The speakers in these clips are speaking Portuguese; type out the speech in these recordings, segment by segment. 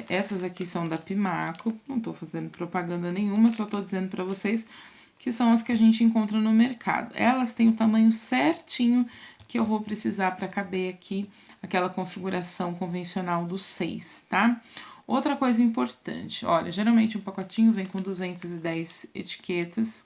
Essas aqui são da Pimaco, não tô fazendo propaganda nenhuma, só tô dizendo pra vocês que são as que a gente encontra no mercado. Elas têm o tamanho certinho que eu vou precisar para caber aqui aquela configuração convencional do 6, tá? Outra coisa importante, olha, geralmente um pacotinho vem com 210 etiquetas.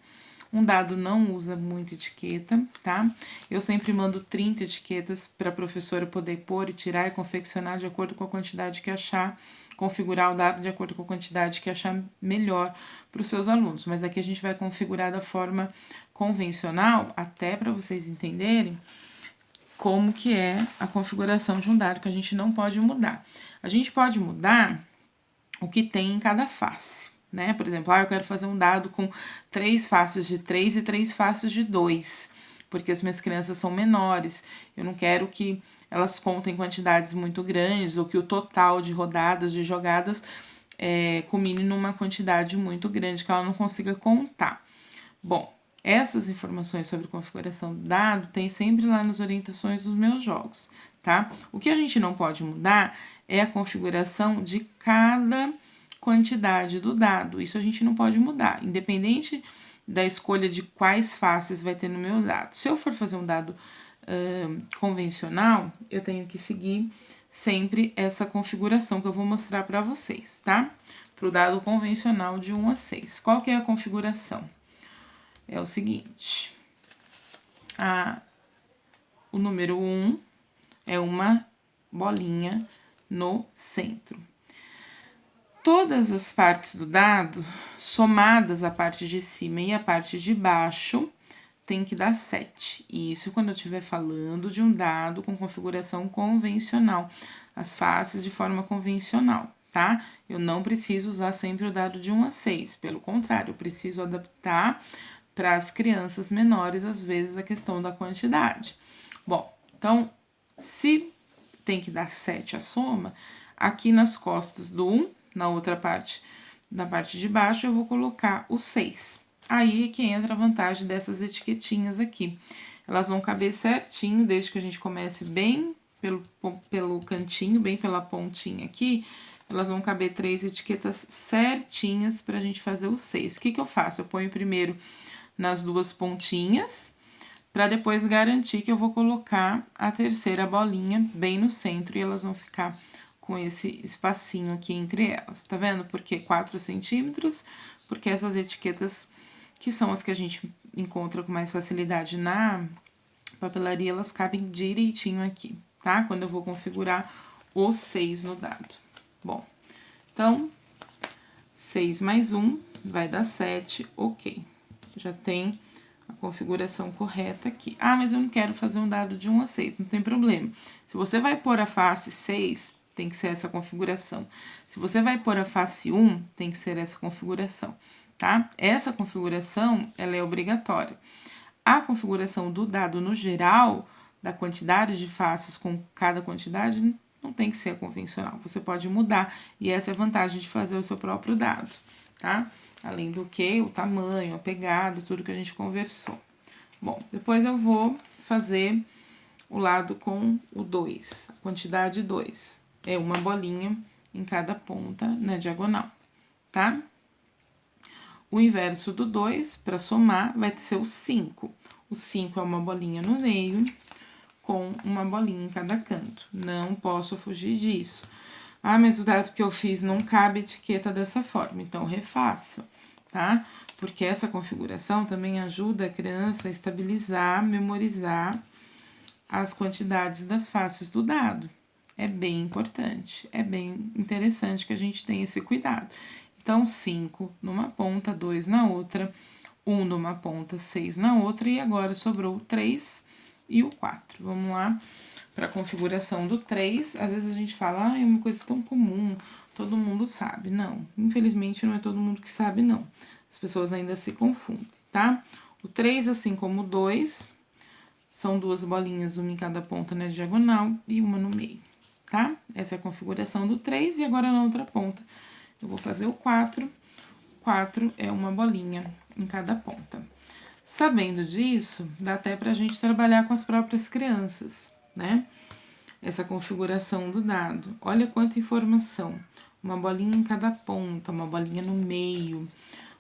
Um dado não usa muita etiqueta, tá? Eu sempre mando 30 etiquetas para a professora poder pôr e tirar e confeccionar de acordo com a quantidade que achar, configurar o dado de acordo com a quantidade que achar melhor para os seus alunos. Mas aqui a gente vai configurar da forma convencional, até para vocês entenderem como que é a configuração de um dado que a gente não pode mudar. A gente pode mudar o que tem em cada face, né? Por exemplo, eu quero fazer um dado com 3 faces de 3 e 3 faces de 2, porque as minhas crianças são menores, eu não quero que elas contem quantidades muito grandes ou que o total de rodadas, de jogadas, culmine numa quantidade muito grande que ela não consiga contar. Bom, essas informações sobre configuração do dado tem sempre lá nas orientações dos meus jogos, tá? O que a gente não pode mudar é a configuração de cada quantidade do dado. Isso a gente não pode mudar, independente da escolha de quais faces vai ter no meu dado. Se eu for fazer um dado convencional, eu tenho que seguir sempre essa configuração que eu vou mostrar para vocês, tá? Para o dado convencional de 1 a 6. Qual que é a configuração? É o seguinte, o número 1 é uma bolinha no centro. Todas as partes do dado, somadas a parte de cima e a parte de baixo, tem que dar 7. E isso quando eu estiver falando de um dado com configuração convencional, as faces de forma convencional, tá? Eu não preciso usar sempre o dado de 1 a 6, pelo contrário, eu preciso adaptar para as crianças menores, às vezes, a questão da quantidade. Bom, então, se tem que dar 7 a soma, aqui nas costas do 1, na outra parte, na parte de baixo, eu vou colocar o 6. Aí é que entra a vantagem dessas etiquetinhas aqui. Elas vão caber certinho, desde que a gente comece bem pelo cantinho, bem pela pontinha aqui, elas vão caber 3 etiquetas certinhas pra gente fazer o 6. O que que eu faço? Eu ponho primeiro nas 2 pontinhas, para depois garantir que eu vou colocar a terceira bolinha bem no centro e elas vão ficar com esse espacinho aqui entre elas, tá vendo? Porque 4 centímetros, porque essas etiquetas, que são as que a gente encontra com mais facilidade na papelaria, elas cabem direitinho aqui, tá? Quando eu vou configurar o 6 no dado. Bom, então, 6 mais 1 vai dar 7, ok. Já tem a configuração correta aqui. Ah, mas eu não quero fazer um dado de 1 a 6, não tem problema. Se você vai pôr a face 6, tem que ser essa configuração. Se você vai pôr a face 1, tem que ser essa configuração, tá? Essa configuração, ela é obrigatória. A configuração do dado no geral, da quantidade de faces com cada quantidade, não tem que ser a convencional. Você pode mudar, e essa é a vantagem de fazer o seu próprio dado, tá? Além do que, o tamanho, a pegada, tudo que a gente conversou. Bom, depois eu vou fazer o lado com o 2, a quantidade 2. É uma bolinha em cada ponta na diagonal, tá? O inverso do 2, para somar, vai ser o 5. O 5 é uma bolinha no meio, com uma bolinha em cada canto. Não posso fugir disso. Ah, mas o dado que eu fiz não cabe etiqueta dessa forma, então refaça, tá? Porque essa configuração também ajuda a criança a estabilizar, memorizar as quantidades das faces do dado. É bem importante, é bem interessante que a gente tenha esse cuidado. Então, 5 numa ponta, 2 na outra, 1 numa ponta, 6 na outra, e agora sobrou o 3 e o 4. Vamos lá para a configuração do 3, às vezes a gente fala, ah, é uma coisa tão comum, todo mundo sabe. Não, infelizmente não é todo mundo que sabe, não. As pessoas ainda se confundem, tá? O 3, assim como o 2, são 2 bolinhas, uma em cada ponta na diagonal e uma no meio, tá? Essa é a configuração do 3, e agora na outra ponta eu vou fazer o 4. 4 é uma bolinha em cada ponta. Sabendo disso, dá até pra gente trabalhar com as próprias crianças, né? essa configuração do dado. Olha quanta informação. Uma bolinha em cada ponta, uma bolinha no meio,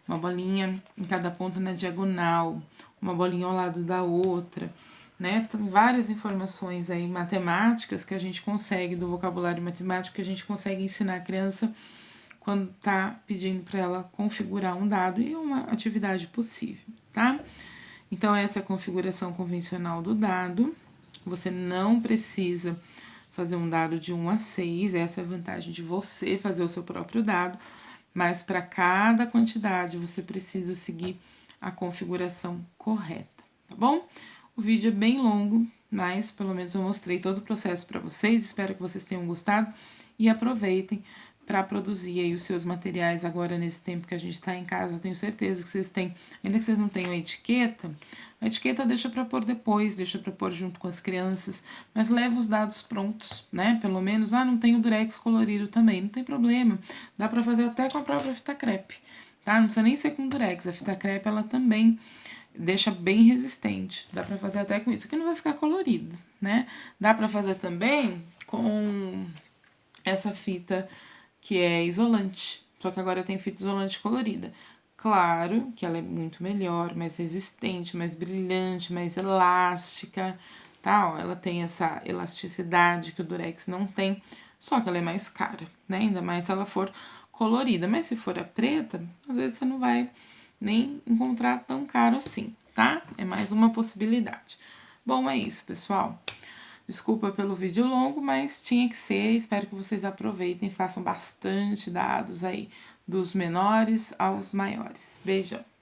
uma bolinha em cada ponta na diagonal, uma bolinha ao lado da outra, né? Tem várias informações aí matemáticas que a gente consegue, do vocabulário matemático, que a gente consegue ensinar a criança quando tá pedindo para ela configurar um dado e uma atividade possível, tá? Então, essa é a configuração convencional do dado. Você não precisa fazer um dado de 1 a 6, essa é a vantagem de você fazer o seu próprio dado, mas para cada quantidade você precisa seguir a configuração correta, tá bom? O vídeo é bem longo, mas pelo menos eu mostrei todo o processo para vocês, espero que vocês tenham gostado e aproveitem para produzir aí os seus materiais agora nesse tempo que a gente está em casa. Tenho certeza que vocês têm, ainda que vocês não tenham a etiqueta deixa para pôr depois, deixa para pôr junto com as crianças, mas leva os dados prontos, né? Pelo menos, não tem o durex colorido também, não tem problema, dá para fazer até com a própria fita crepe, tá? Não precisa nem ser com durex, a fita crepe ela também deixa bem resistente, dá para fazer até com isso, que não vai ficar colorido, né? Dá para fazer também com essa fita que é isolante, só que agora tem fita isolante colorida. Claro que ela é muito melhor, mais resistente, mais brilhante, mais elástica, tá? Ó, ela tem essa elasticidade que o durex não tem, só que ela é mais cara, né? Ainda mais se ela for colorida. Mas se for a preta, às vezes você não vai nem encontrar tão caro assim, tá? É mais uma possibilidade. Bom, é isso, pessoal. Desculpa pelo vídeo longo, mas tinha que ser. Espero que vocês aproveitem, façam bastante dados aí, dos menores aos maiores. Beijão!